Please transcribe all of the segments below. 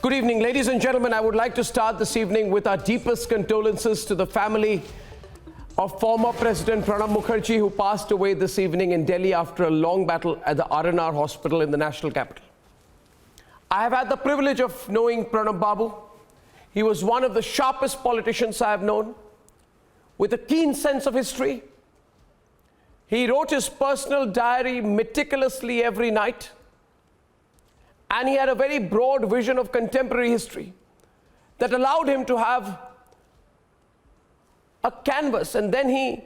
Good evening, ladies and gentlemen. I would like to start this evening with our deepest condolences to the family of former President Pranab Mukherjee, who passed away this evening in Delhi after a long battle at the R&R hospital in the national capital. I have had the privilege of knowing Pranab Babu. He was one of the sharpest politicians I have known, with a keen sense of history. He wrote his personal diary meticulously every night, and he had a very broad vision of contemporary history that allowed him to have a canvas, and then he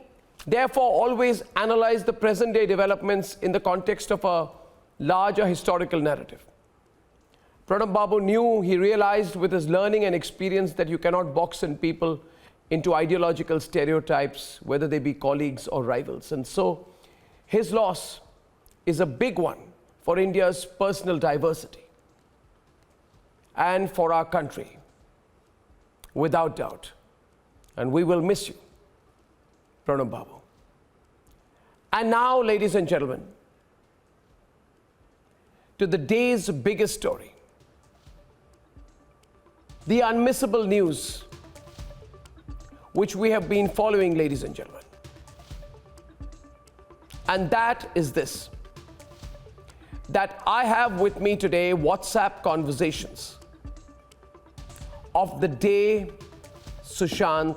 therefore always analyzed the present day developments in the context of a larger historical narrative. Pranab Babu knew, he realized with his learning and experience, that you cannot box in people into ideological stereotypes, whether they be colleagues or rivals. And so his loss is a big one for India's personal diversity and for our country, without doubt. And we will miss you, Pranab Babu. And now, ladies and gentlemen, to the day's biggest story, the unmissable news which we have been following, ladies and gentlemen. And that is this, that I have with me today WhatsApp conversations of the day Sushant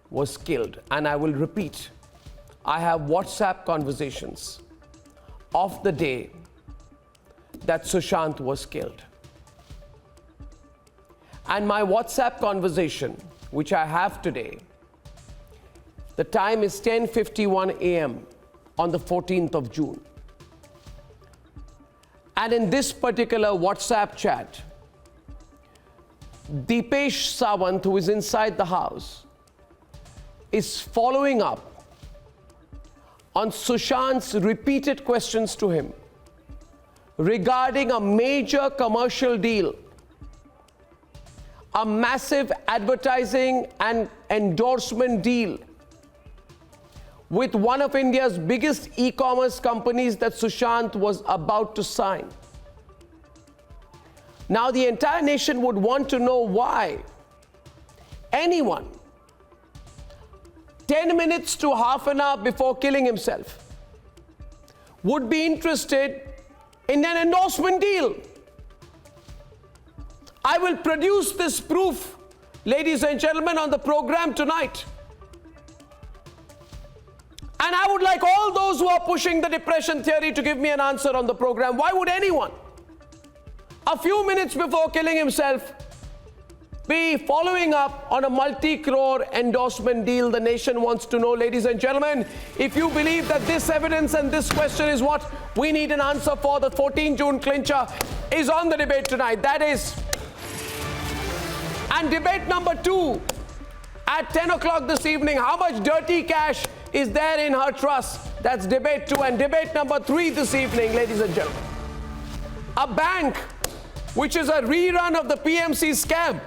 was killed. And I will repeat, I have WhatsApp conversations of the day that Sushant was killed. And my WhatsApp conversation, which I have today, the time is 10:51 a.m. on the 14th of June. And in this particular WhatsApp chat, Deepesh Sawant, who is inside the house, is following up on Sushant's repeated questions to him regarding a major commercial deal, a massive advertising and endorsement deal with one of India's biggest e-commerce companies that Sushant was about to sign. Now, the entire nation would want to know why anyone, 10 minutes to half an hour before killing himself, would be interested in an endorsement deal. I will produce this proof, ladies and gentlemen, on the program tonight. And I would like all those who are pushing the depression theory to give me an answer on the program. Why would anyone, a few minutes before killing himself, be following up on a multi-crore endorsement deal? The nation wants to know, ladies and gentlemen. If you believe that this evidence and this question is what we need an answer for, the 14 June clincher is on the debate tonight. That is. And debate number 2 at 10 o'clock this evening, how much dirty cash is there in her trust? That's debate 2. And debate number 3 this evening, ladies and gentlemen, a bank which is a rerun of the PMC scam.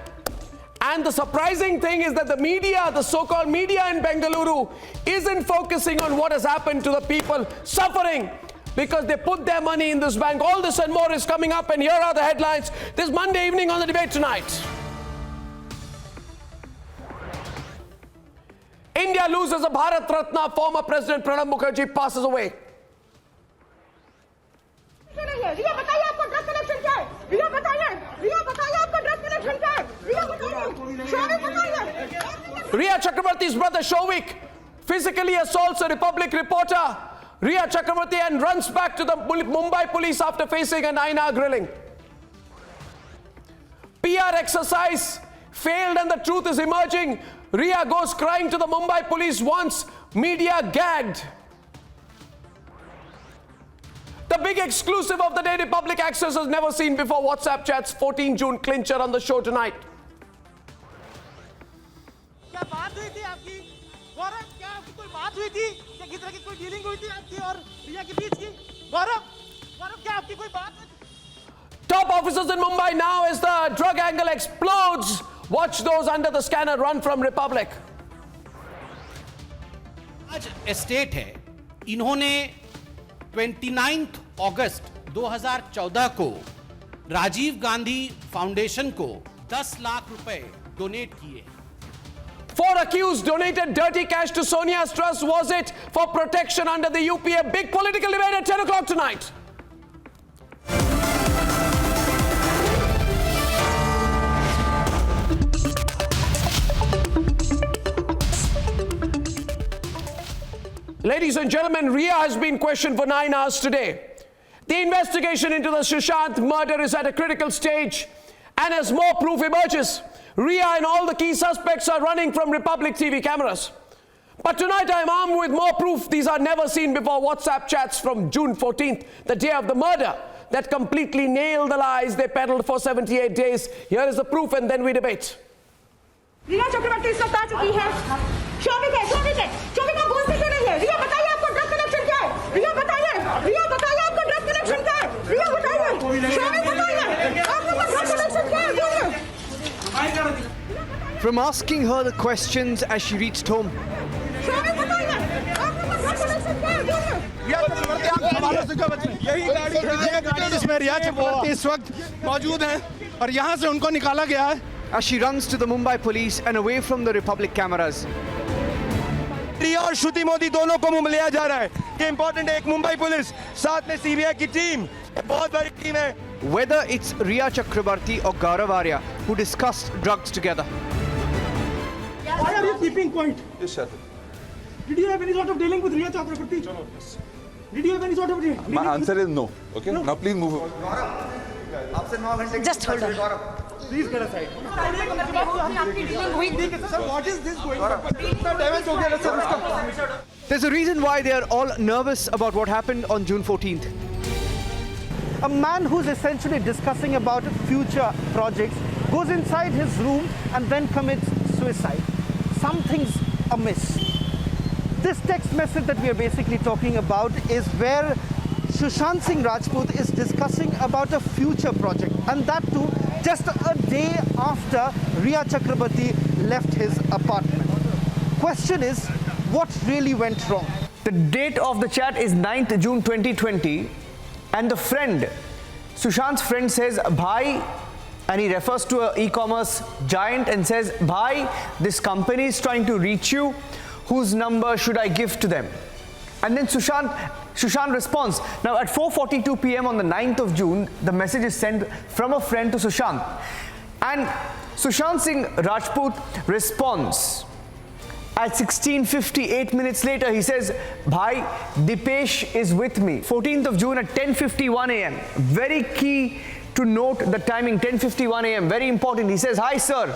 And the surprising thing is that the media, the so-called media in Bengaluru, isn't focusing on what has happened to the people suffering because they put their money in this bank. All this and more is coming up, and here are the headlines this Monday evening on the debate tonight. India loses a Bharat Ratna. Former President Pranab Mukherjee passes away. Riya Chakrabarti's brother Shovik physically assaults a Republic reporter, Riya Chakrabarti, and runs back to the Mumbai police after facing a 9-hour grilling. PR exercise failed and the truth is emerging. Riya goes crying to the Mumbai police once media gagged. The big exclusive of the day, Republic Access has never seen before WhatsApp chats, 14 June clincher on the show tonight. क्या बात हुई थी आपकी? गौरव, क्या आपकी कोई बात हुई थी? क्या किस तरह की कोई डीलिंग हुई थी आपकी और रिया के बीच की? गौरव, क्या आपकी कोई बात हुई थी? Top officers in Mumbai now as the drug angle explodes. Watch those under the scanner run from Republic. आज एस्टेट है, इन्होंने 29 अगस्त 2014 को राजीव गांधी फाउंडेशन को 10 लाख रुपए डोनेट किए। 4 accused donated dirty cash to Sonia's trust. Was it for protection under the UPA? Big political debate at 10 o'clock tonight. Ladies and gentlemen, Rhea has been questioned for 9 hours today. The investigation into the Sushant murder is at a critical stage, and as more proof emerges, Rhea and all the key suspects are running from Republic TV cameras. But tonight I am armed with more proof. These are never seen before WhatsApp chats from June 14th, the day of the murder, that completely nail the lies they peddled for 78 days. Here is the proof, and then we debate. रिया चक्रवर्ती इस वक्त आ चुकी है। शोभित का बोलती क्यों नहीं है? रिया बताइए आपको ड्रग कनेक्शन क्या है? रिया बताइए आपको ड्रग कनेक्शन क्या है? रिया बताइए, शोभित बताइए आपको ड्रग कनेक्शन क्या है? बोलिए। From asking her the questions as she reached home, शोभित बताइए आपको ड्रग कनेक्शन क्या है? बोलिए। यही गाड़ी जिसमें रिया चक्रवर्ती इस वक्त मौजूद हैं और यहाँ से उनको निकाला गया है। as she runs to the Mumbai police and away from the Republic cameras. रिया और श्रुति मोदी दोनों को मुंह लिया जा रहा है कि इंपॉर्टेंट है एक मुंबई पुलिस साथ में सीबीआई की टीम, बहुत बड़ी टीम है। Whether it's Rhea Chakrabarti or Gaurav Arya who discussed drugs together. Why are you keeping quiet? Yes, sir. Did you have any sort of dealing with Rhea Chakrabarti? Did you have any sort of dealing? My answer is no. Okay. Now please move on. Just hold on। Please get aside. Sir, what is this going on? There's a reason why they are all nervous about what happened on June 14th. A man who's essentially discussing about future projects goes inside his room and then commits suicide. Something's amiss. This text message that we are basically talking about is where Sushant Singh Rajput is discussing about a future project, and that too just a day after Rhea Chakrabarti left his apartment. Question is, what really went wrong? The date of the chat is 9th June 2020, and the friend, Sushant's friend, says, Bhai, and he refers to an e-commerce giant and says, Bhai, this company is trying to reach you. Whose number should I give to them? And then Sushant responds. Now at 4:42 p.m. on the 9th of June, the message is sent from a friend to Sushant. And Sushant Singh Rajput responds. At 16:58 minutes later, he says, Bhai, Dipesh is with me. 14th of June at 10:51 a.m. Very key to note the timing, 10:51 a.m. Very important. He says, Hi, sir.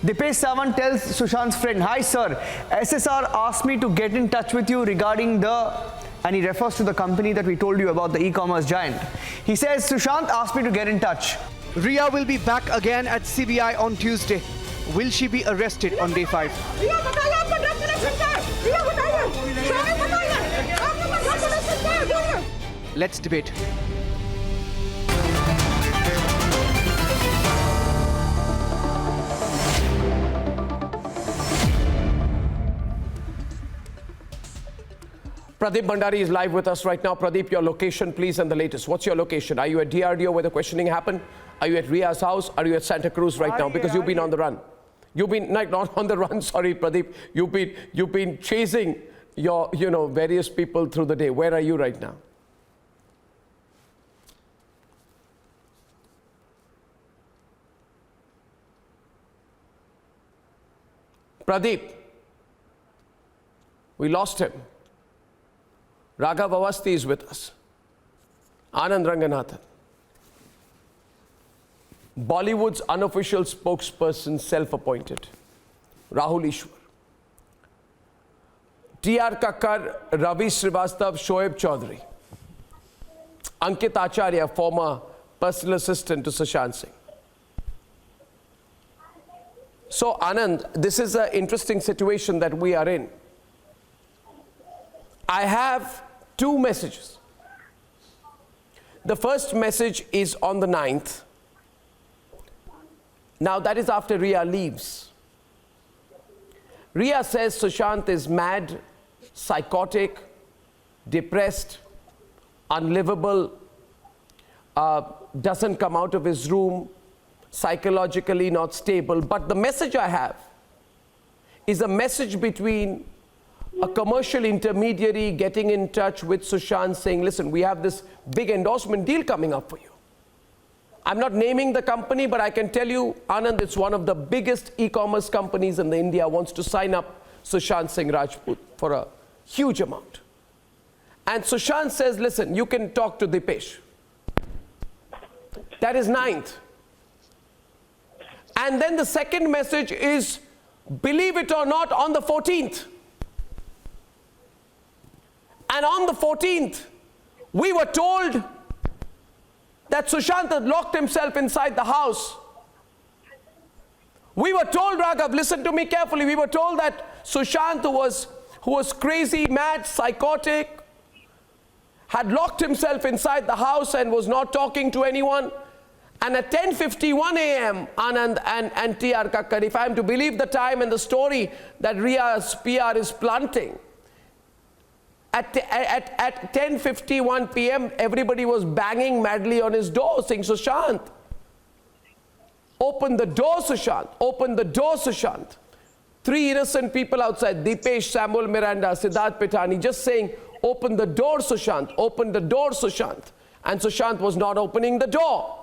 Dipesh Sawant tells Sushant's friend, Hi, sir. SSR asked me to get in touch with you regarding the... And he refers to the company that we told you about, the e-commerce giant. He says, Sushant asked me to get in touch. Rhea will be back again at CBI on Tuesday. Will she be arrested on day 5? रिया बताइए आपको drug connection क्या है? रिया बताइए, शोभित बताइए आपको drug connection क्या है? बोलिए। Let's debate. Pradeep Bhandari is live with us right now. Pradeep, your location, please, and the latest. What's your location? Are you at DRDO where the questioning happened? Are you at Rhea's house? Are you at Santa Cruz right now? Because you've been on the run. You've been not on the run. Sorry, Pradeep. You've been chasing your various people through the day. Where are you right now? Pradeep, we lost him. Raghav Awasthi is with us. Anand Ranganathan. Bollywood's unofficial spokesperson, self-appointed. Rahul Ishwar. T.R. Kakkar, Ravi Srivastav, Shoaib Chaudhary. Ankit Acharya, former personal assistant to Sushant Singh. So, Anand, this is an interesting situation that we are in. I have 2 messages. The first message is on the 9th. Now that is after Rhea leaves. Rhea says Sushant is mad, psychotic, depressed, unlivable, doesn't come out of his room, psychologically not stable. But the message I have is a message between a commercial intermediary getting in touch with Sushant saying, listen, we have this big endorsement deal coming up for you. I'm not naming the company, but I can tell you, Anand, it's one of the biggest e-commerce companies in India, wants to sign up Sushant Singh Rajput for a huge amount. And Sushant says, listen, you can talk to Dipesh. That is 9th. And then the second message is, believe it or not, on the 14th. And on the 14th, we were told that Sushant had locked himself inside the house. We were told, Raghav, listen to me carefully, we were told that Sushant, who was crazy, mad, psychotic, had locked himself inside the house and was not talking to anyone. And at 10:51 a.m., Anand and T.R. Kakkar, if I am to believe the time and the story that Ria's PR is planting, at 10:51 p.m., everybody was banging madly on his door, saying, Sushant, open the door, Sushant, open the door, Sushant. 3 innocent people outside, Dipesh, Samuel Miranda, Siddharth Pitani, just saying, open the door, Sushant, open the door, Sushant. And Sushant was not opening the door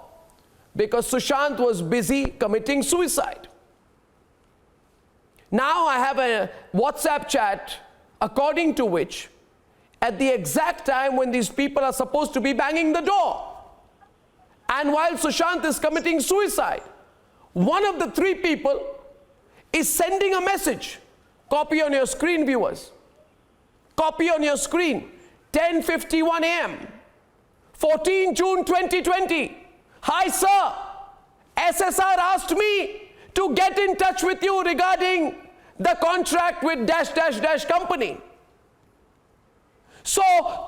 because Sushant was busy committing suicide. Now I have a WhatsApp chat according to which at the exact time when these people are supposed to be banging the door, and while Sushant is committing suicide, one of the 3 people is sending a message. Copy on your screen, viewers. Copy on your screen. 10:51 a.m. 14 June 2020. Hi sir, SSR asked me to get in touch with you regarding the contract with dash dash dash company. So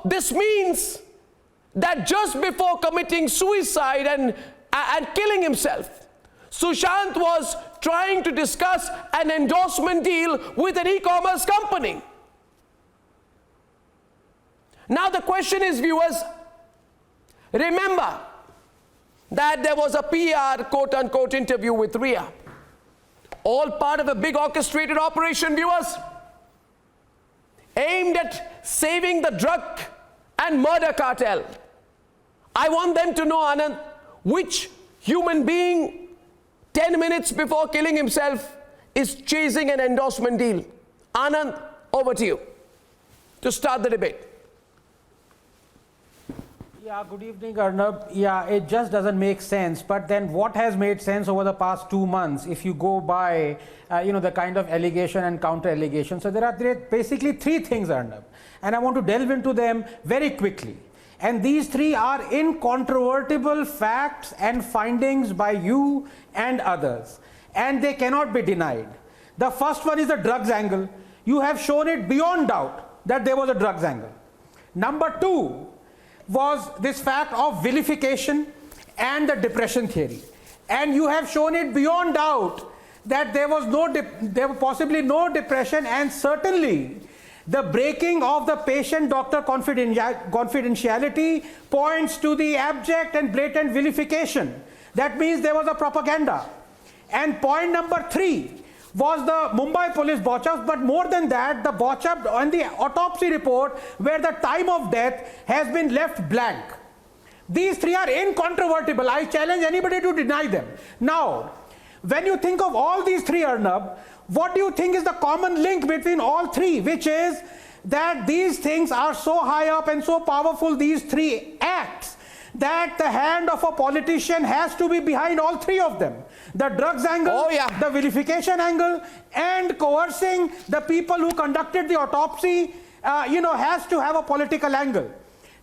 this means that just before committing suicide and killing himself, Sushant was trying to discuss an endorsement deal with an e-commerce company. Now the question is, viewers, remember that there was a PR quote-unquote interview with Ria. All part of a big orchestrated operation, viewers, aimed at saving the drug and murder cartel. I want them to know, Anand, which human being 10 minutes before killing himself is chasing an endorsement deal. Anand, over to you to start the debate. Yeah, good evening, Arnab. Yeah, it just doesn't make sense. But then what has made sense over the past 2 months, if you go by, the kind of allegation and counter allegation? So there are basically 3 things, Arnab. And I want to delve into them very quickly. And these 3 are incontrovertible facts and findings by you and others. And they cannot be denied. The first one is the drugs angle. You have shown it beyond doubt that there was a drugs angle. Number 2 was this fact of vilification and the depression theory. And you have shown it beyond doubt that there was possibly no depression, and certainly the breaking of the patient-doctor confidentiality points to the abject and blatant vilification. That means there was a propaganda. And point number 3 was the Mumbai police botch-up, but more than that, the botch-up on the autopsy report where the time of death has been left blank. These 3 are incontrovertible. I challenge anybody to deny them. Now, when you think of all these 3, Arnab, what do you think is the common link between all 3, which is that these things are so high up and so powerful, these 3 acts, that the hand of a politician has to be behind all 3 of them. The drugs angle, the vilification angle, and coercing the people who conducted the autopsy, has to have a political angle.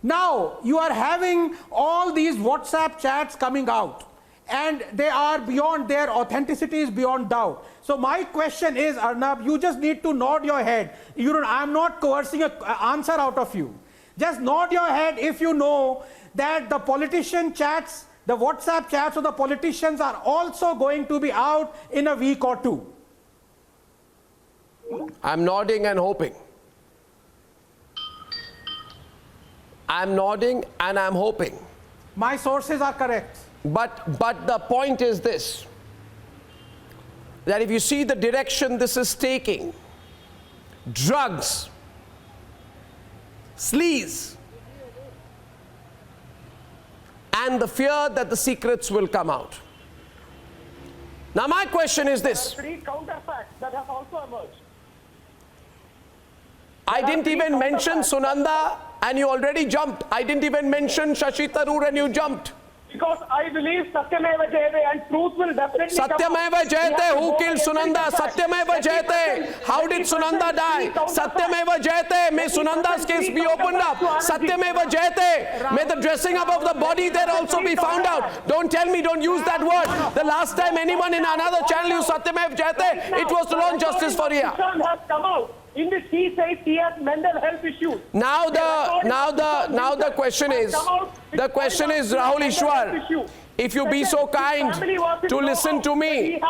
Now, you are having all these WhatsApp chats coming out, and they are beyond, their authenticity is beyond doubt. So my question is, Arnab, you just need to nod your head. I'm not coercing an answer out of you. Just nod your head if you know that the politician chats, the WhatsApp chats of the politicians are also going to be out in a week or 2. I'm nodding and hoping. I'm nodding and I'm hoping. My sources are correct. But the point is this, that if you see the direction this is taking, drugs, sleaze, and the fear that the secrets will come out. Now my question is this. Three counterfacts that have also emerged. I didn't even mention Sunanda and you already jumped. I didn't even mention Shashi Tharoor and you jumped. Because I believe Satyameva Jayate and truth will definitely come out. Satyameva We have Jayate, to who go killed against Sunanda? the Satyameva Jayate. How did Sunanda die? Satyameva Jayate. May Sunanda's case be opened up. Satyameva Jayate. May the dressing up of the body there also be found out. Don't tell me, don't use that word. The last time anyone in another channel used Satyameva Jayate, it was to launch justice for Riya. Sushant has come out. In this he says he has mental health issues. Now the question is, Rahul Ishwar, if you be so kind to listen to me,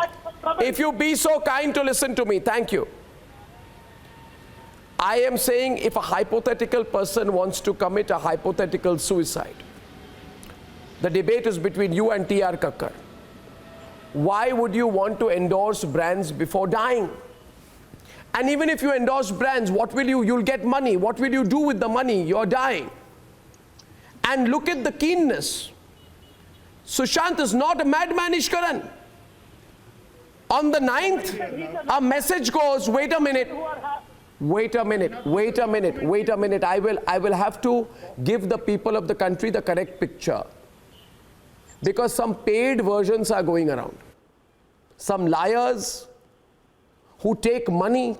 if you be so kind to listen to me, thank you. I am saying if a hypothetical person wants to commit a hypothetical suicide, the debate is between you and T.R. Kakkar. Why would you want to endorse brands before dying? And even if you endorse brands, what will you'll get money. What will you do with the money? You're dying. And look at the keenness. Sushant is not a madman, Ishkaran. On the 9th, a message goes, wait a minute. I will have to give the people of the country the correct picture. Because some paid versions are going around. Some liars who take money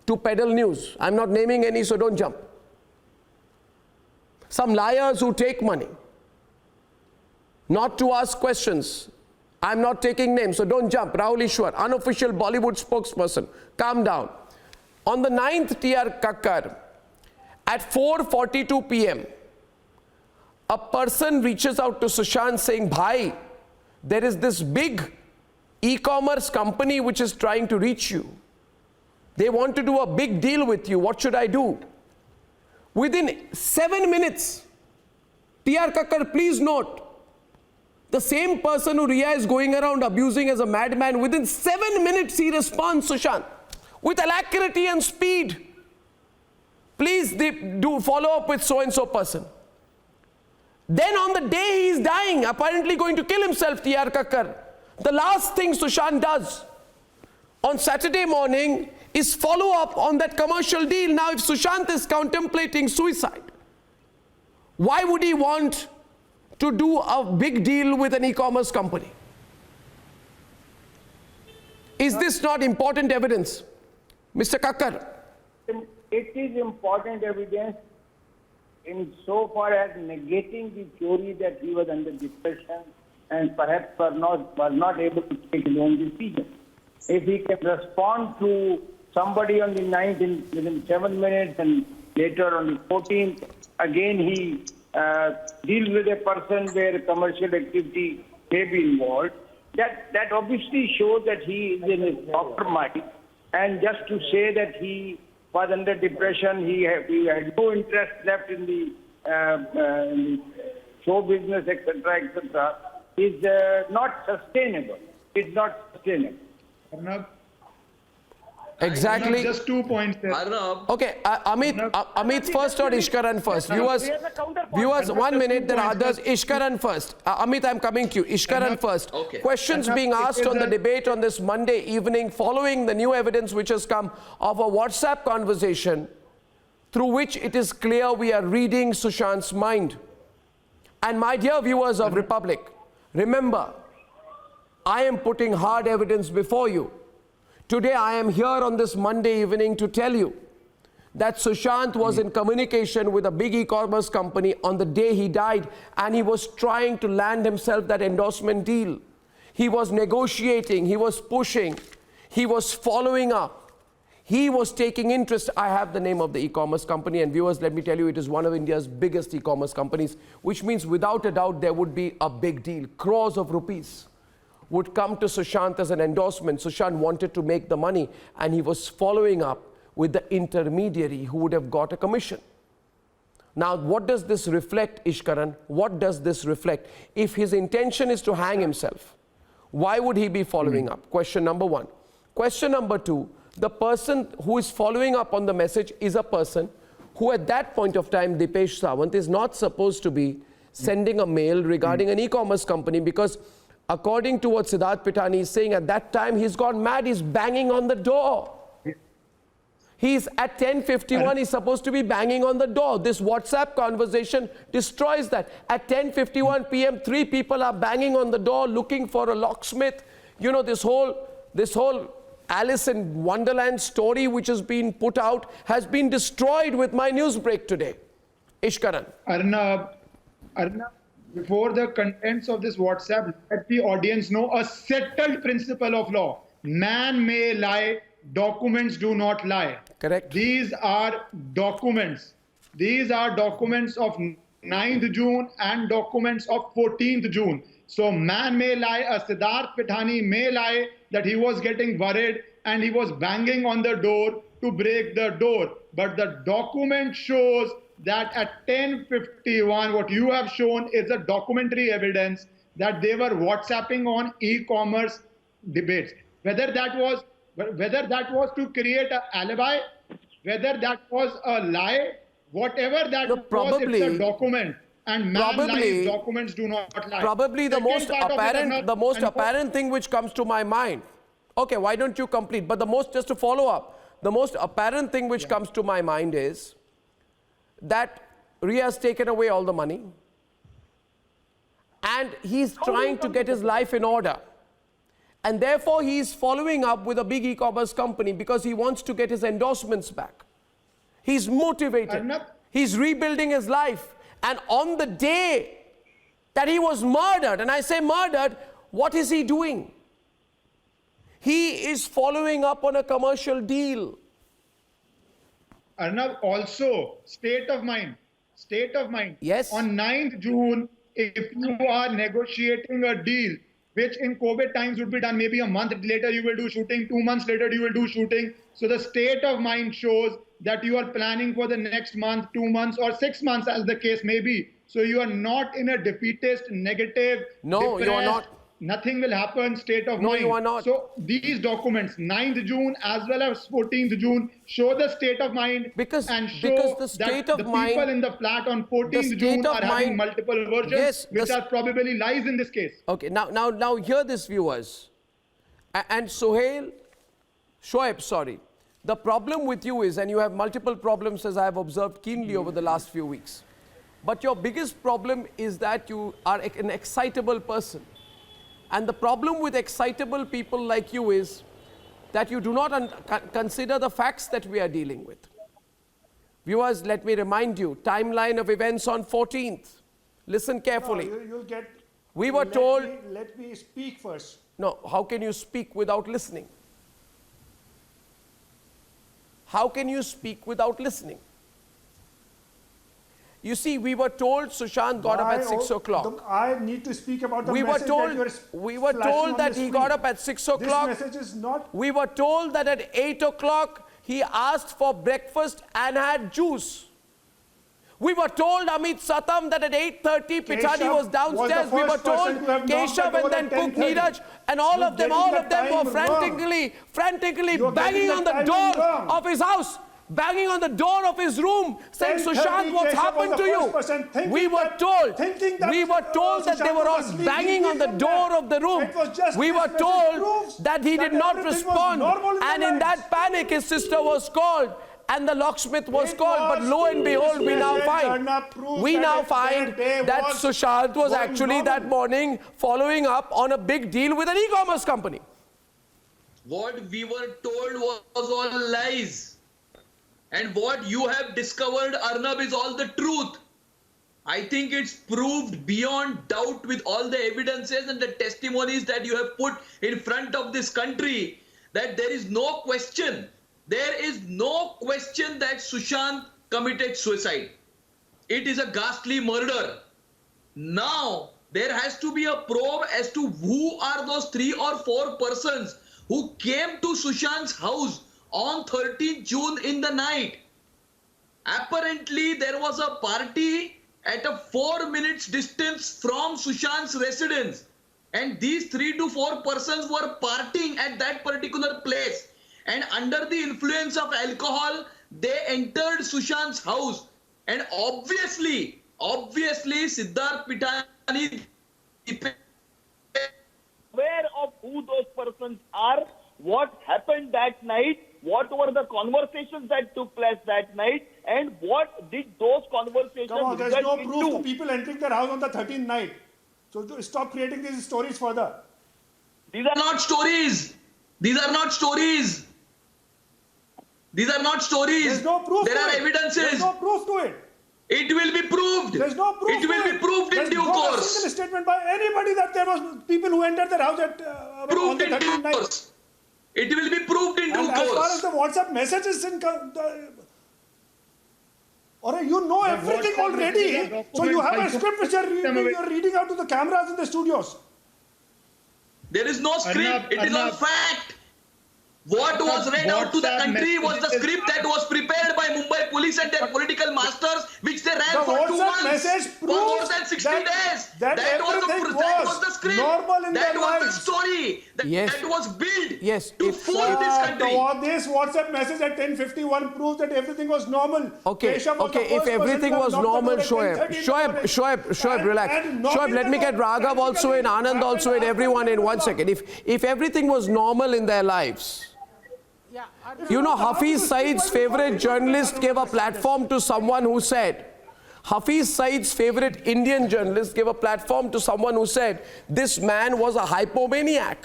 to peddle news. I'm not naming any, so don't jump. Some liars who take money not to ask questions. I'm not taking names, so don't jump. Rahul Ishwar, unofficial Bollywood spokesperson. Calm down. On the 9th, T.R. Kakkar, at 4:42 p.m., a person reaches out to Sushant saying, Bhai, there is this big e-commerce company which is trying to reach you. They want to do a big deal with you. What should I do? Within 7 minutes, T.R. Kakkar, please note, the same person who Riya is going around abusing as a madman, within 7 minutes he responds, Sushant, with alacrity and speed. Please do follow up with so-and-so person. Then on the day he is dying, apparently going to kill himself, T.R. Kakkar, the last thing Sushant does on Saturday morning is follow up on that commercial deal. Now, if Sushant is contemplating suicide, why would he want to do a big deal with an e-commerce company? Is this not important evidence? Mr. Kakkar. It is important evidence in so far as negating the theory that he was under depression and perhaps was not able to take his own decision. If he can respond to somebody on the 9th within 7 minutes and later on the 14th, again he deals with a person where commercial activity may be involved, that obviously shows that he is in his proper mind. And just to say that he was under depression, he had no interest left in the show business, etc., is not sustainable. It's not sustainable. Arnab, Exactly. just 2 points there. Okay, Amit first or Ishkaran first? Viewers, 1 minute, there are others. Ishkaran first. Amit, I'm coming to you. Ishkaran first. Okay. Questions being asked on the debate on this Monday evening following the new evidence which has come of a WhatsApp conversation through which it is clear we are reading Sushant's mind. And my dear viewers of Republic, remember, I am putting hard evidence before you. Today I am here on this Monday evening to tell you that Sushant was in communication with a big e-commerce company on the day he died, and he was trying to land himself that endorsement deal. He was negotiating, he was pushing, he was following up, he was taking interest. I have the name of the e-commerce company, and viewers, let me tell you, it is one of India's biggest e-commerce companies, which means without a doubt there would be a big deal. Crores of rupees would come to Sushant as an endorsement. Sushant wanted to make the money, and he was following up with the intermediary who would have got a commission. Now, what does this reflect, Ishkaran? What does this reflect? If his intention is to hang himself, why would he be following up? Question number one. Question number two, the person who is following up on the message is a person who at that point of time, Dipesh Sawant, is not supposed to be sending a mail regarding an e-commerce company, because according to what Siddharth Pitani is saying, at that time he's gone mad, he's banging on the door. He's at 10:51, he's supposed to be banging on the door. This WhatsApp conversation destroys that. At 10:51 p.m., 3 people are banging on the door looking for a locksmith. You know, this whole Alice in Wonderland story which has been put out has been destroyed with my news break today. Ishkaran. Arnab, before the contents of this WhatsApp, let the audience know a settled principle of law. Man may lie, documents do not lie. Correct. These are documents. These are documents of 9th June and documents of 14th June. So man may lie, Siddharth Pitani may lie that he was getting worried and he was banging on the door to break the door. But the document shows that at 10:51, what you have shown is a documentary evidence that they were WhatsApping on e-commerce debates. Whether that was to create an alibi, whether that was a lie, whatever that was, it's a document. And man lies, documents do not lie. Probably the most apparent thing which comes to my mind. Okay, why don't you complete? But just to follow up, the most apparent thing which comes to my mind is that Ria has taken away all the money and he's trying to get his life in order. And therefore, he's following up with a big e-commerce company because he wants to get his endorsements back. He's motivated. He's rebuilding his life. And on the day that he was murdered, and I say murdered, what is he doing? He is following up on a commercial deal. Arnab, also, state of mind. Yes. On 9th June, if you are negotiating a deal, which in COVID times would be done maybe a month later, you will do shooting, 2 months later, you will do shooting. So the state of mind shows that you are planning for the next month, 2 months, or 6 months, as the case may be. So you are not in a defeatist, negative, no, you are not. Nothing will happen, state of mind. No, you are not. So these documents, 9th June as well as 14th June, show the state of mind and show the state that of the mind, people in the flat on 14th June are having multiple versions, which are probably lies in this case. Okay, now hear this, viewers. And Shoaib, sorry. The problem with you is, and you have multiple problems as I have observed keenly over the last few weeks, but your biggest problem is that you are an excitable person. And the problem with excitable people like you is that you do not consider the facts that we are dealing with. Viewers, let me remind you, timeline of events on 14th. Listen carefully. No, you'll get... We were told... Let me speak first. No, how can you speak without listening? How can you speak without listening? You see, we were told Sushant got up at 6 o'clock. I need to speak about the we message we were told that he got up at 6 o'clock. This message is not... We were told that at 8 o'clock, he asked for breakfast and had juice. We were told Amit Satam that at 8:30 Pitani was downstairs. We were told Keshav and then Cook Neeraj and all of them were frantically banging on the door of his house. Banging on the door of his room, saying, Sushant, what's happened to you? We were told that they were all banging on the door of the room. We were told that he did not respond. And in that panic, his sister was called and the locksmith was called. But lo and behold, we now find that Sushant was actually that morning following up on a big deal with an e-commerce company. What we were told was all lies. And what you have discovered, Arnab, is all the truth. I think it's proved beyond doubt with all the evidences and the testimonies that you have put in front of this country that there is no question. There is no question that Sushant committed suicide. It is a ghastly murder. Now, there has to be a probe as to who are those 3 or 4 persons who came to Sushant's house on 13th June in the night. Apparently, there was a party at a 4 minutes distance from Sushant's residence. And these 3 to 4 persons were partying at that particular place. And under the influence of alcohol, they entered Sushant's house. And obviously, Siddharth Pitani aware of who those persons are, what happened that night, what were the conversations that took place that night, and what did those conversations Come on, there's result no proof into? to people entering their house on the 13th night. So stop creating these stories further. These are not stories. These are not stories. These are not stories. There's no proof There to are it. evidences. There's no proof to it. It will be proved. There's no proof It will to be proved in There's due not a course. single statement by anybody that there was people who entered their house at on Proved the in 13th due night. course. It will be proved in due And as far as course. the WhatsApp messages or you know everything WhatsApp already, messages are so you have a documents. script which you're reading out to the cameras in the studios. There is no script. Arnab, It is all Arnab. fact. What was read out to the WhatsApp country was the messages- script that was prepared by Mumbai police and their political masters, which they ran The for 2 WhatsApp months, message for more proves than 60 that- days. that everything that was was the script. normal in that their was the lives. story. That, Yes. that was built Yes, to if, fool this country. This WhatsApp message at 10:51 proves that everything was normal. Okay, Keshav was the okay, if first person everything to have was knocked the normal, door at Shoaib, 10:30 relax. and Shoaib, knocking let the me get door Raghav also in, Anand also in, everyone in 1 second. If everything was normal in their lives, you know, Hafiz Saeed's favorite journalist gave a platform to someone who said, Hafiz Saeed's favorite Indian journalist gave a platform to someone who said, this man was a hypomaniac.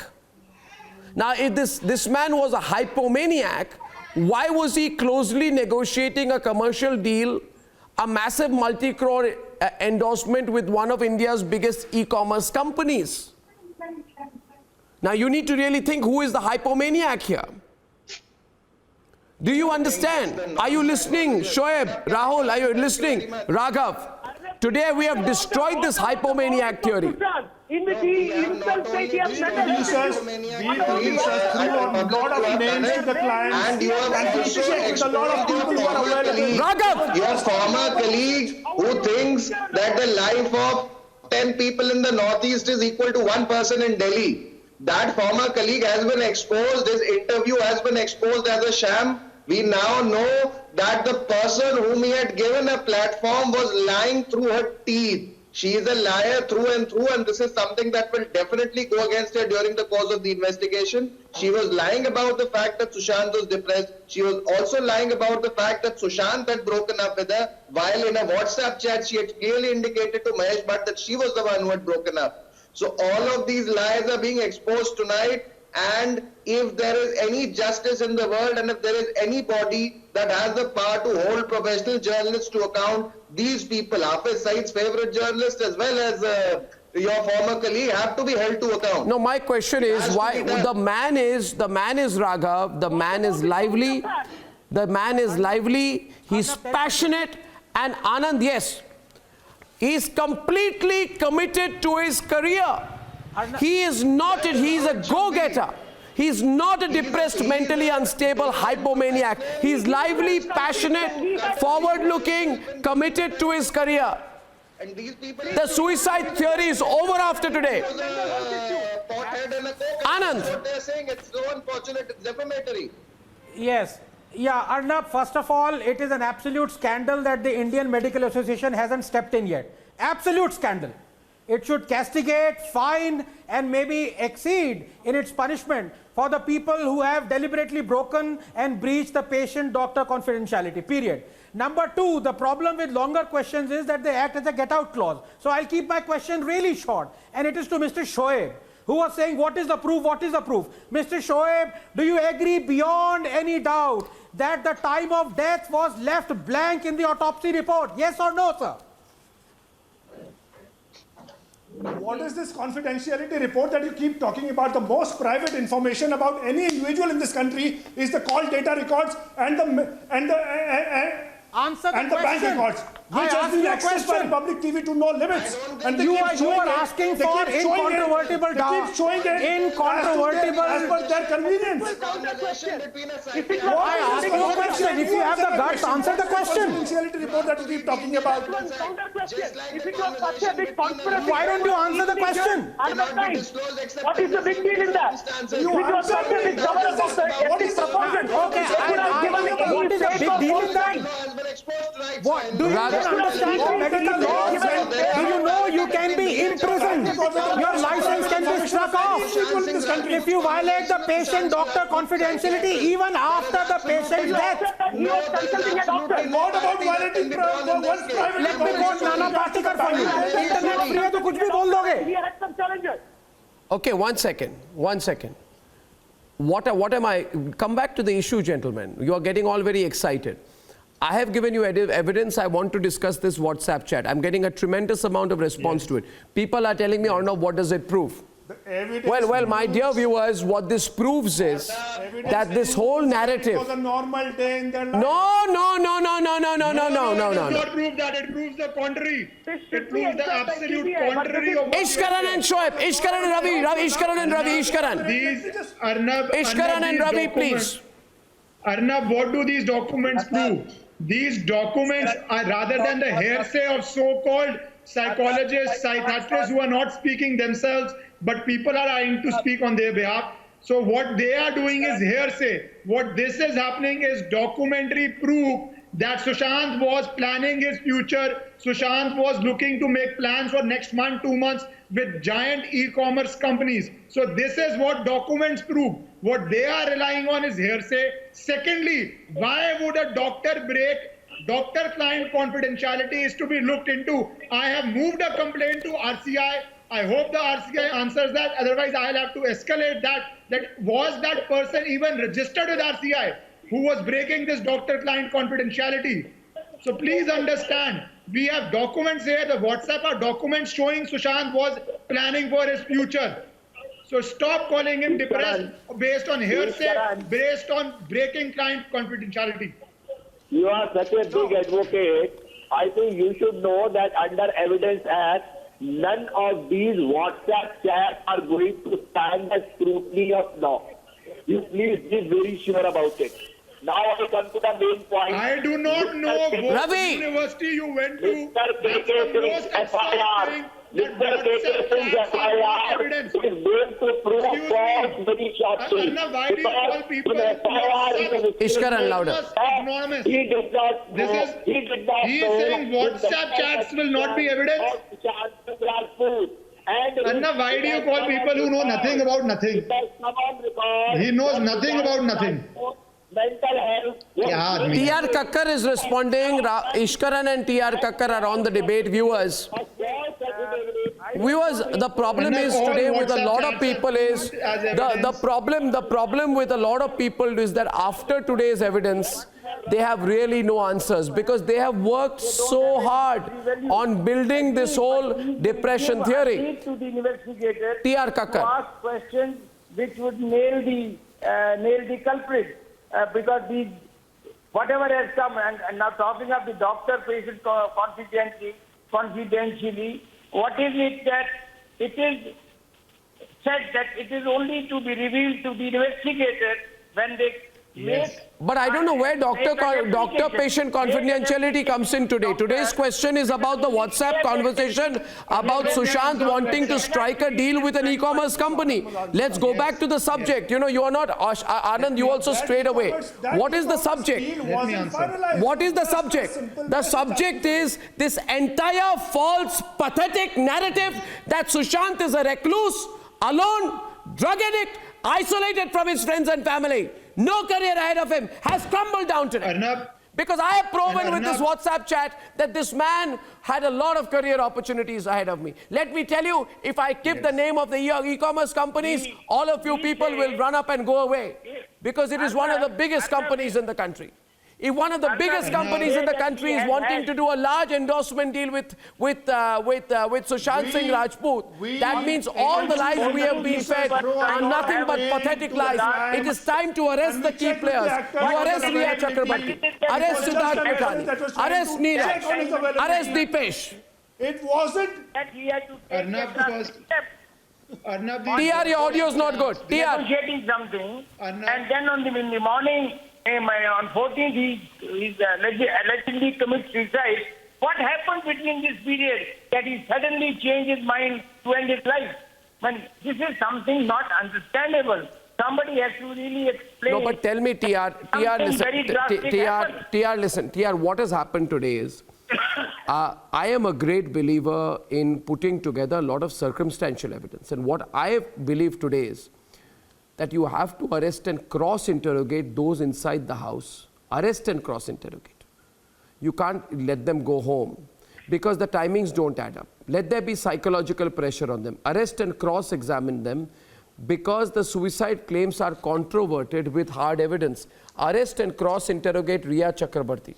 Now, if this man was a hypomaniac, why was he closely negotiating a commercial deal, a massive multi-crore endorsement with one of India's biggest e-commerce companies? Now, you need to really think who is the hypomaniac here. Do you understand? Are you listening? Shoaib, Rahul, are you listening? Raghav, today we have destroyed this hypomaniac theory. In which he himself said he has met a Producers, we producers threw a lot of names to the clients And you have and we also checked with a lot of people who are available. Raghav! Your former colleague who thinks that the life of 10 people in the Northeast is equal to 1 person in Delhi. That former colleague has been exposed, his interview has been exposed as a sham. We now know that the person whom he had given a platform was lying through her teeth. She is a liar through, and this is something that will definitely go against her during the course of the investigation. She was lying about the fact that Sushant was depressed. She was also lying about the fact that Sushant had broken up with her, while in a WhatsApp chat she had clearly indicated to Mahesh Bhatt that she was the one who had broken up. So all of these lies are being exposed tonight, and if there is any justice in the world and if there is anybody that has the power to hold professional journalists to account, these people, Hafiz Saeed's favorite journalist as well as your former colleague, have to be held to account. No, my question is Has to why be done. the man is Raghav, the man is lively, he's passionate, and Anand, yes, he's completely committed to his career. He is not, he's a go-getter. He's not a depressed, mentally unstable hypomaniac. He's lively, passionate, forward-looking, committed to his career. And these people, The suicide theory is over after today. Anand. What they're saying, it's so unfortunate, it's defamatory. Yes. Yeah, Arnab, first of all, it is an absolute scandal that the Indian Medical Association hasn't stepped in yet. Absolute scandal. It should castigate, fine, and maybe exceed in its punishment for the people who have deliberately broken and breached the patient-doctor confidentiality, period. Number two, the problem with longer questions is that they act as a get-out clause. So I'll keep my question really short, and it is to Mr. Shoaib, who was saying, what is the proof, what is the proof? Mr. Shoaib, do you agree beyond any doubt that the time of death was left blank in the autopsy report? Yes or no, sir? What is this confidentiality report that you keep talking about? The most private information about any individual in this country is the call data records and the Answer the bank question. records. which has been accessed by public TV to no limits. And You are asking for incontrovertible doubt. Incontrovertible. As per their convenience. I asked you a question. If you have the guts, answer the question. Confidentiality report that you keep talking about. Why don't you answer the question? What is the big deal in that? What is the proportion? Okay, what is the big deal in that? What? Do you even understand the medical laws? Do you know you can be imprisoned? Your license can be struck off if you violate the patient-doctor confidentiality even after the patient's death. What about violating one's private? Let me quote Nana Patekar for you. Internet free है तो कुछ भी बोल दोगे. Okay, one second. What am I? Come back to the issue, gentlemen. You are getting all very excited. I have given you evidence. I want to discuss this WhatsApp chat. I'm getting a tremendous amount of response to it. People are telling me, Arnav, what does it prove? Well, my dear viewers, what this proves is that this whole narrative. It was a normal day in their life. No. It does not prove that. It proves the contrary. It proves the absolute contrary of. Ishkaran and Shoaib. Ishkaran and Ravi. Ishkaran and Ravi. Ishkaran. These Arnab. Ishkaran and Ravi, please. Arnab, what do these documents prove? These documents are rather than the hearsay of so-called psychologists, psychiatrists who are not speaking themselves, but people are trying to speak on their behalf. So what they are doing is hearsay. What this is happening is documentary proof that Sushant was planning his future. Sushant was looking to make plans for next month, 2 months with giant e-commerce companies. So this is what documents prove. What they are relying on is hearsay. Secondly, why would a doctor break doctor-client confidentiality is to be looked into. I have moved a complaint to RCI. I hope the RCI answers that. Otherwise, I'll have to escalate that. That was that person even registered with RCI who was breaking this doctor-client confidentiality? So please understand, we have documents here. The WhatsApp are documents showing Sushant was planning for his future. So stop calling him depressed based on hearsay, based on breaking client confidentiality. You are such a big advocate. I think you should know that under Evidence Act, none of these WhatsApp chats are going to stand the scrutiny of law. You please be very sure about it. Now I come to the main point. I do not know what university you went to. Mr. KK Singh's FIR. Mr. KK Singh's FIR is going to prove false many shortly. Why do you call people Ishkaran, louder. He did not know. He did not know. He is saying WhatsApp chats will not be evidence. Anna, why do you call people who know nothing about nothing? He knows nothing about nothing. Mental health. T.R. Kakkar is responding. Ishkaran and T.R. Kakkar are on the debate. Viewers, the problem is today with a lot of people is the problem with a lot of people is that after today's evidence, they have really no answers because they have worked so hard on building this whole depression theory. To the investigator, T.R. Kakkar. ask questions which would nail the culprit. Because whatever has come, and now talking of the doctor-patient confidentially, what is it that it is said that it is only to be revealed to the investigator when they make. But I don't know where doctor-patient confidentiality comes in today. Today's question is about the WhatsApp conversation about Sushant wanting to strike a deal with an e-commerce company. Let's go back to the subject. You know, you are not, Anand, you also strayed away. What is the subject? Let me answer. What is the subject? The subject is this entire false, pathetic narrative that Sushant is a recluse, alone, drug addict, isolated from his friends and family. No career ahead of him, has crumbled down today. Arnab, because I have proven with this WhatsApp chat that this man had a lot of career opportunities ahead of me. Let me tell you, if I keep the name of the e-commerce companies, all of you people will run up and go away. Because it is one of the biggest companies in the country. If one of the biggest companies in the country is wanting to do a large endorsement deal with Sushant Singh Rajput, that means all the lies we have been fed are nothing but pathetic lies. It is time to arrest the key players. You arrest Riya Chakrabarti, arrest Siddharth Pithani, arrest Neeraj, arrest Deepesh. It wasn't that he had to take Arnab, a first. Arnab, TR, your audio is not good. TR. negotiating something, and then in the morning, on 14th, he allegedly commits suicide. What happened between this period that he suddenly changed his mind to end his life? This is something not understandable. Somebody has to really explain. No, but tell me, TR, listen, TR, what has happened today is, I am a great believer in putting together a lot of circumstantial evidence. And what I believe today is that you have to arrest and cross-interrogate those inside the house. Arrest and cross-interrogate. You can't let them go home because the timings don't add up. Let there be psychological pressure on them. Arrest and cross-examine them because the suicide claims are controverted with hard evidence. Arrest and cross-interrogate Riya Chakrabarti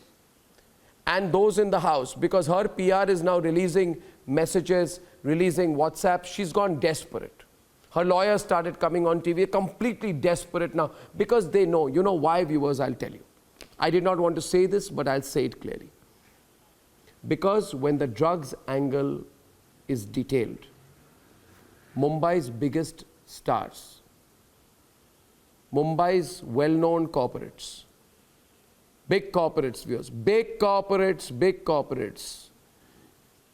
and those in the house, because her PR is now releasing messages, releasing WhatsApp. She's gone desperate. Her lawyers started coming on TV, completely desperate now, because they know. You know why, viewers? I'll tell you. I did not want to say this, but I'll say it clearly. Because when the drugs angle is detailed, Mumbai's biggest stars, Mumbai's well-known corporates, big corporates, viewers, big corporates,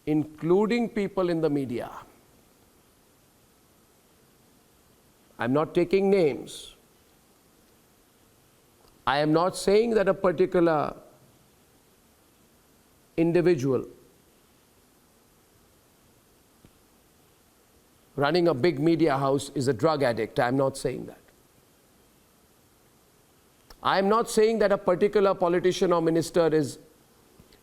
including people in the media. I'm not taking names. I am not saying that a particular individual running a big media house is a drug addict. I'm not saying that. I'm not saying that a particular politician or minister is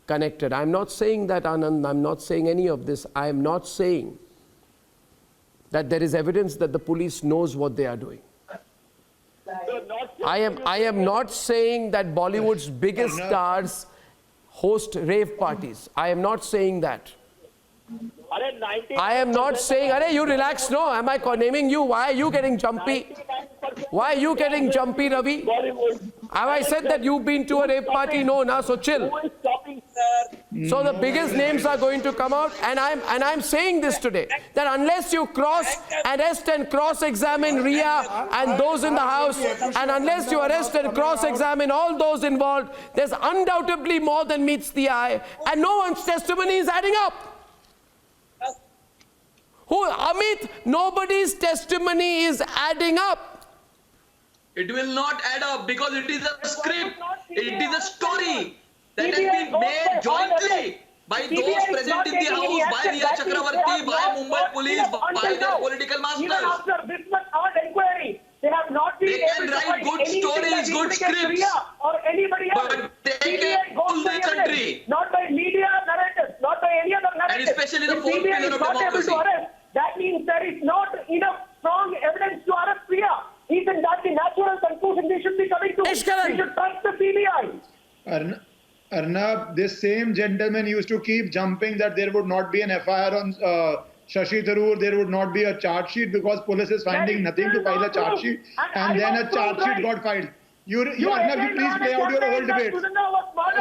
connected. I'm not saying that, Anand. I'm not saying any of this. I am not saying that there is evidence that the police knows what they are doing. I am not saying that Bollywood's biggest stars host rave parties. I am not saying that. I am not saying, you relax, no, am I naming you? Why are you getting jumpy? Why are you getting jumpy, Ravi? Have I said that you've been to a rave party? No, so chill. So the biggest names are going to come out, and I'm saying this today, that unless you arrest and cross-examine Riya and those in the house, and unless you arrest and cross-examine all those involved, there's undoubtedly more than meets the eye, and no one's testimony is adding up. Amit, nobody's testimony is adding up. It will not add up because it is a script. It is a story that has been made jointly by those present in the house, by Riya Chakrabarti, by Mumbai police, by their political masters. This much hard inquiry, they have not been able to write good stories, good scripts, or anybody else. but they can rule the country. Not by media narratives, not by any other narrative. And especially the fourth pillar of democracy. That means there is not enough strong evidence to arrest Riya. Isn't that the natural conclusion we should be coming to? We should trust the CBI. Arnab, this same gentleman used to keep jumping that there would not be an FIR on Shashi Tharoor, there would not be a charge sheet because police is finding nothing to file a charge sheet, and then a charge sheet got filed. Arnab, you please play out your old debates.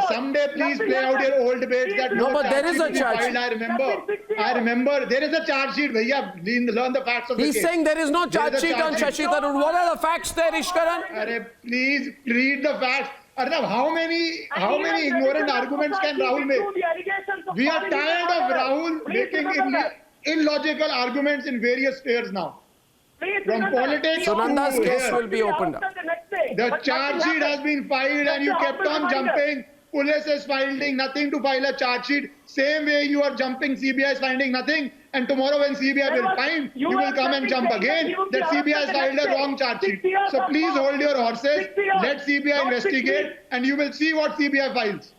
Someday, please play out your old debates that no, but there is a charge sheet. I remember. There is a charge sheet, bhaiya. Learn the facts of the case. He's saying there is no charge sheet on Shashi Tharoor. What are the facts there, Ishkaran? Please read the facts. Arnab, how many ignorant arguments can Rahul make? We are tired of Rahul making illogical arguments in various spheres now. From politics so Nanda's to case here. will be opened up. The charge sheet has been filed and you kept on jumping. Police is finding nothing to file a charge sheet. Same way you are jumping, CBI is finding nothing. And tomorrow when CBI will find, you will come and jump again that CBI has filed a wrong charge sheet. So please hold your horses. Let CBI investigate and you will see what CBI files.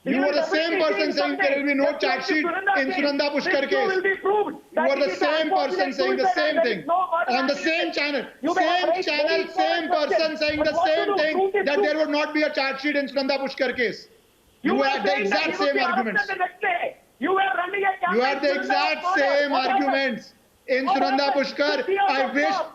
You were the same person saying there will be no charge sheet in Sunanda Pushkar case. You were the same person saying the same thing on the same channel. Same person saying the same thing, that there would not be a charge sheet in Sunanda Pushkar case. You had the exact same arguments. You were running a campaign. You had the exact same arguments in Sunanda Pushkar.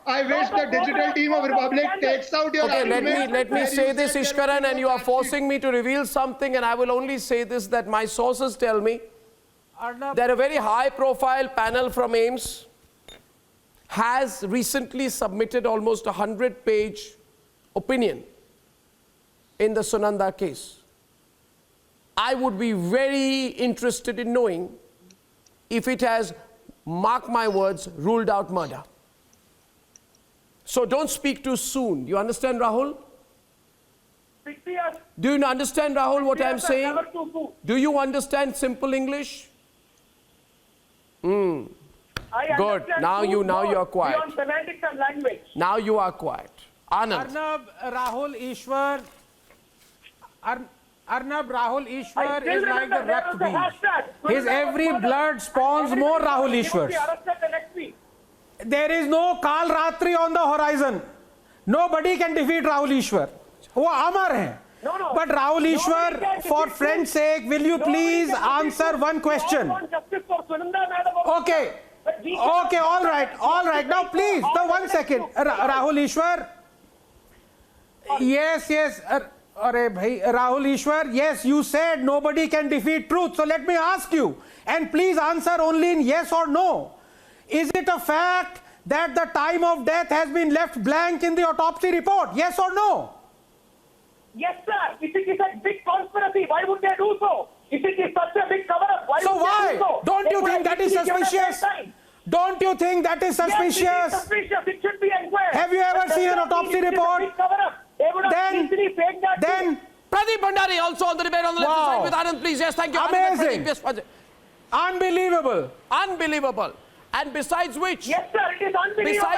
I wish the digital team of Republic takes out your Okay, argument. let me say this, Ishkaran, and you are forcing me to reveal something, and I will only say this, that my sources tell me that a very high-profile panel from AIMS has recently submitted almost a 100-page opinion in the Sunanda case. I would be very interested in knowing if it has, mark my words, ruled out murder. So don't speak too soon. You understand, Rahul? Do you understand, Rahul, what I'm saying? Do you understand simple English? Good. Now you are quiet. Beyond semantics and language. Now you are quiet. Anand. Rahul Ishwar is like the rakt bee. His every blood spawns more Rahul Ishwars. There is no Kal Ratri on the horizon. Nobody can defeat Rahul Ishwar. वो अमर हैं. But Rahul Ishwar, for friend's sake, will you please answer one question? Okay. Okay, all right. Now please, now 1 second. Rahul Ishwar. Yes. Rahul Ishwar, yes, you said nobody can defeat truth. So let me ask you, and please answer only in yes or no. Is it a fact that the time of death has been left blank in the autopsy report? Yes or no? Yes, sir. If it is a big conspiracy, why would they do so? If it is such a big cover-up, why so would why? they do so? Don't you think that is suspicious? Don't you think that is suspicious? Yes, it is suspicious. It should be inquired. Have you ever seen an autopsy report? Then Pradeep Bhandari also on the debate on the left side with Anand, please. Yes, thank you. Amazing. Pradeep, yes, Unbelievable. Unbelievable. And besides which, yes, sir, it is unbelievable.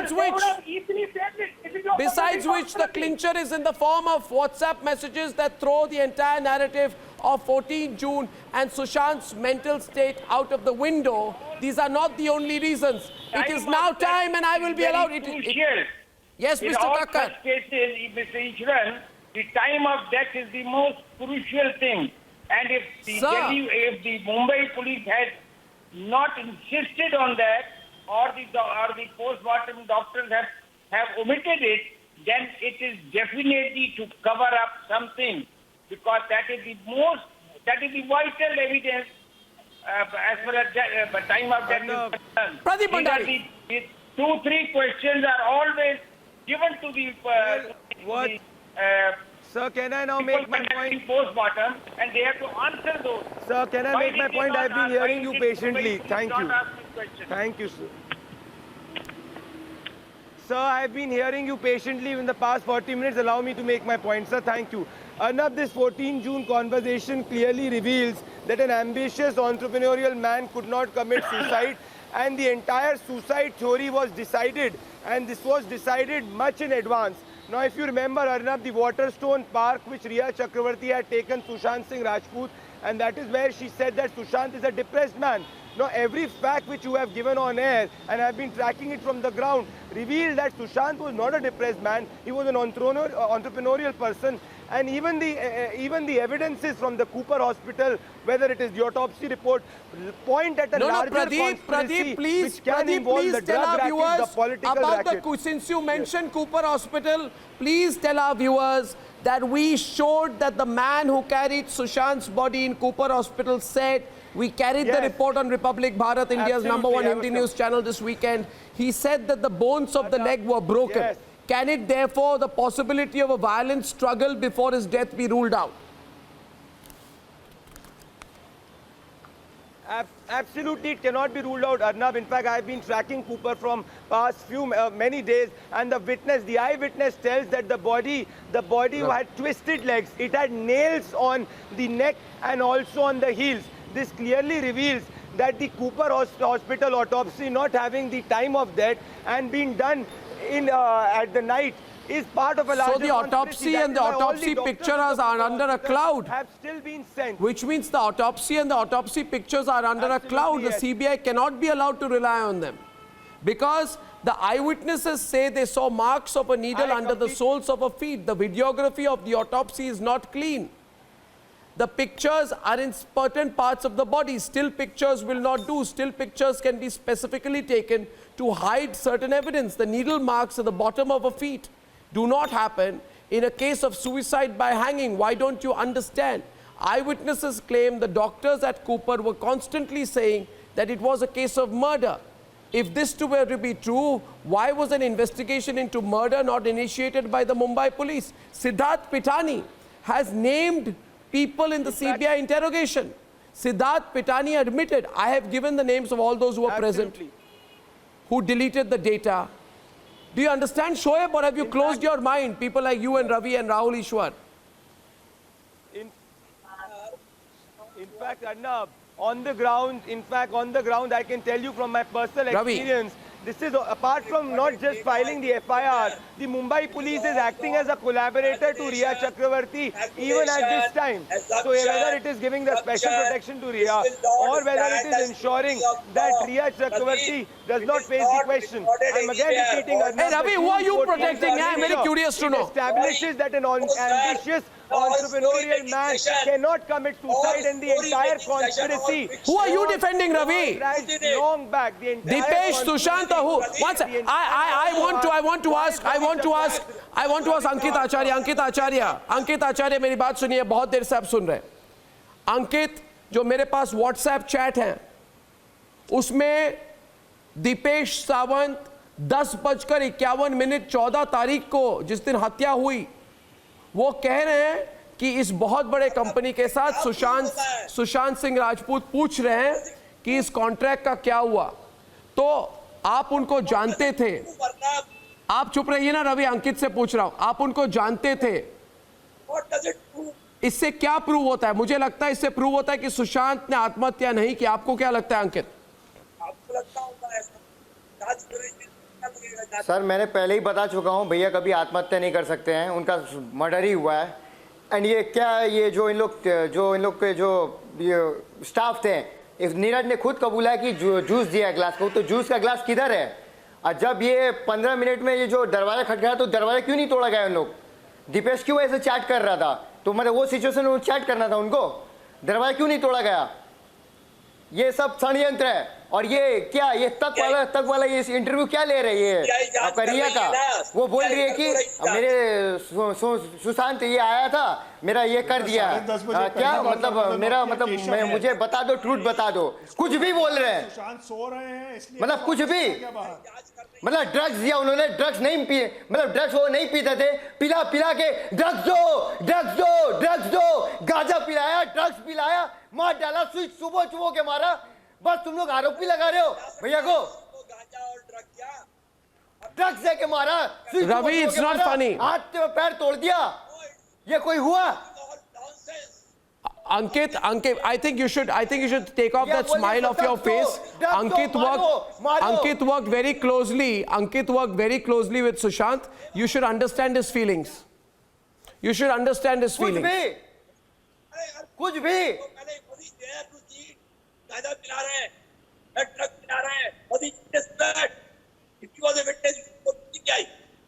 Besides which, the clincher is in the form of WhatsApp messages that throw the entire narrative of 14 June and Sushant's mental state out of the window. These are not the only reasons. It is now time, and I will be allowed. Yes, Mr. Thakkar. In all such cases, Mr. Ishwaran, the time of death is the most crucial thing. And if the Mumbai police had not insisted on that, or the post-mortem doctors have omitted it, then it is definitely to cover up something, because that is the vital evidence as far as the time of death is concerned. Pradeep Bhandari. The 2-3 questions are always given to the Sir, can I now make my point? Post-mortem, and they have to answer those. Sir, can I make my point? I've been hearing you patiently. Thank you. Thank you, sir. Sir, I've been hearing you patiently in the past 40 minutes. Allow me to make my point, sir. Thank you. Arnab, this 14 June conversation clearly reveals that an ambitious entrepreneurial man could not commit suicide, and the entire suicide theory was decided, and this was decided much in advance. Now, if you remember, Arnab, the Waterstone Park which Riya Chakravarti had taken Sushant Singh Rajput, and that is where she said that Sushant is a depressed man. Now, every fact which you have given on air, and I have been tracking it from the ground, revealed that Sushant was not a depressed man. He was an entrepreneurial person. And even the evidences from the Cooper Hospital, whether it is the autopsy report, point at a larger conspiracy which can involve the drug racket, the political racket. Since you mentioned Cooper Hospital, please tell our viewers that we showed that the man who carried Sushant's body in Cooper Hospital said, we carried the report on Republic Bharat, India's #1 Hindi news channel this weekend. He said that the bones of the leg were broken. Yes. Can it therefore, the possibility of a violent struggle before his death be ruled out? Absolutely, it cannot be ruled out, Arnab. In fact, I've been tracking Cooper from past many days, and the eyewitness tells that the body had twisted legs. It had nails on the neck and also on the heels. This clearly reveals that the Cooper Hospital autopsy not having the time of death and being done at the night is part of a larger So the autopsy conspiracy. That and the is why all autopsy doctors pictures in the are under a hospital cloud. have still been sent. Which means the autopsy and the autopsy pictures are under a cloud. The yes. CBI cannot be allowed to rely on them. Because the eyewitnesses say they saw marks of a needle under the soles of her feet. The videography of the autopsy is not clean. The pictures are in certain parts of the body. Still pictures will not do. Still pictures can be specifically taken to hide certain evidence. The needle marks at the bottom of her feet do not happen in a case of suicide by hanging. Why don't you understand? Eyewitnesses claim the doctors at Cooper were constantly saying that it was a case of murder. If this were to be true, why was an investigation into murder not initiated by the Mumbai police? Siddharth Pitani has named people in the CBI interrogation. Siddharth Pitani admitted, I have given the names of all those who were present, who deleted the data. Do you understand, Shoaib, or have you closed your mind? People like you and Ravi and Rahul Ishwar. In fact, Arnab, on the ground, I can tell you from my personal Ravi. experience, this is apart from not just filing the FIR, the Mumbai police is acting as a collaborator to Riya Chakravarti even at this time. So whether it is giving the special protection to Riya or whether it is ensuring that Riya Chakravarti does not face the question. I'm again repeating, Arnab, Hey Ravi, who are you protecting? I'm very curious to know. It establishes that an ambitious entrepreneurial man cannot commit suicide, and the entire conspiracy. Who are you defending, Ravi? Long back. The entire Dipesh, Sushant, or who? One second. I want to ask Ankit Acharya. Ankit Acharya, मेरी बात सुनिए, बहुत देर से आप सुन रहे हैं. अंकित, जो मेरे पास WhatsApp चैट है, उसमें दीपेश सावंत 10:51 14 तारीख को, जिस दिन हत्या हुई, वो कह रहे हैं कि इस बहुत बड़े कंपनी के साथ सुशांत सिंह राजपूत पूछ रहे हैं कि इस कॉन्ट्रैक्ट का क्या हुआ. तो आप उनको जानते थे. आप चुप रहिए ना रवि, अंकित से पूछ रहा हूं. आप उनको जानते थे. इससे क्या प्रूव होता है? मुझे लगता है इससे प्रूव होता है कि सुशांत ने आत्महत्या नहीं की. आपको क्या लगता है अंकित? सर मैंने पहले ही बता चुका हूं, भैया कभी आत्महत्या नहीं कर सकते हैं, उनका मर्डर ही हुआ है. एंड ये क्या, ये जो इन लोग के जो स्टाफ थे, इस नीरज ने खुद कबूला है कि जूस दिया ग्लास को, तो जूस का ग्लास किधर है? और जब ये 15 मिनट में ये जो दरवाजा खटखटाया, तो दरवाजा क्यों नहीं तोड़ा गया? उन लोग दीपेश क्यों ऐसे चैट कर रहा था? तो मतलब वो सिचुएशन में चैट करना था उनको, दरवाजा क्यों नहीं तोड़ा गया? ये सब षड्यंत्र है. और ये क्या, ये तक वाला ये इंटरव्यू क्या ले रही है आपका रिया का? वो बोल रही है कि मेरे सुशांत ये आया था, मेरा ये कर दिया. क्या मतलब, मेरा मतलब मुझे बता दो, ट्रूथ बता दो. कुछ भी बोल रहे हैं, मतलब कुछ भी, मतलब ड्रग्स दिया उन्होंने, ड्रग्स नहीं पिए, मतलब ड्रग्स वो नहीं पीते थे, पिला के ड्रग्स दो, गांजा पिलाया, ड्रग्स पिलाया, मार डाला, स्विच सुबह के मारा. बस तुम लोग आरोपी लगा रहे हो भैया को. ड्रग्स दे के मारा, रवि, इट्स नॉट फनी. हाथ पैर तोड़ दिया, ये कोई हुआ? Ankit, I think you should take off that smile off your face. Ankit worked very closely. Ankit worked very closely with Sushant. You should understand his feelings. You should understand his feelings. कुछ भी.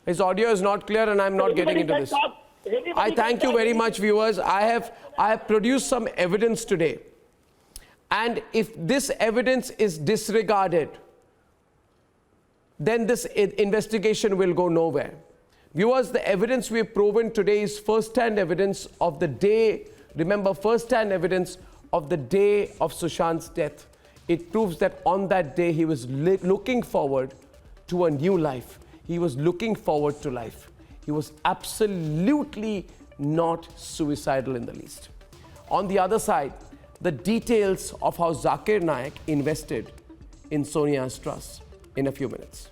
His audio is not clear and I'm not getting into this. I thank you very much, viewers. I have produced some evidence today. And if this evidence is disregarded, then this investigation will go nowhere. Viewers, the evidence we have proven today is first-hand evidence of the day. Remember, first-hand evidence of the day of Sushant's death. It proves that on that day he was looking forward to a new life. He was looking forward to life. He was absolutely not suicidal in the least. On the other side, the details of how Zakir Naik invested in Sonia's trust in a few minutes.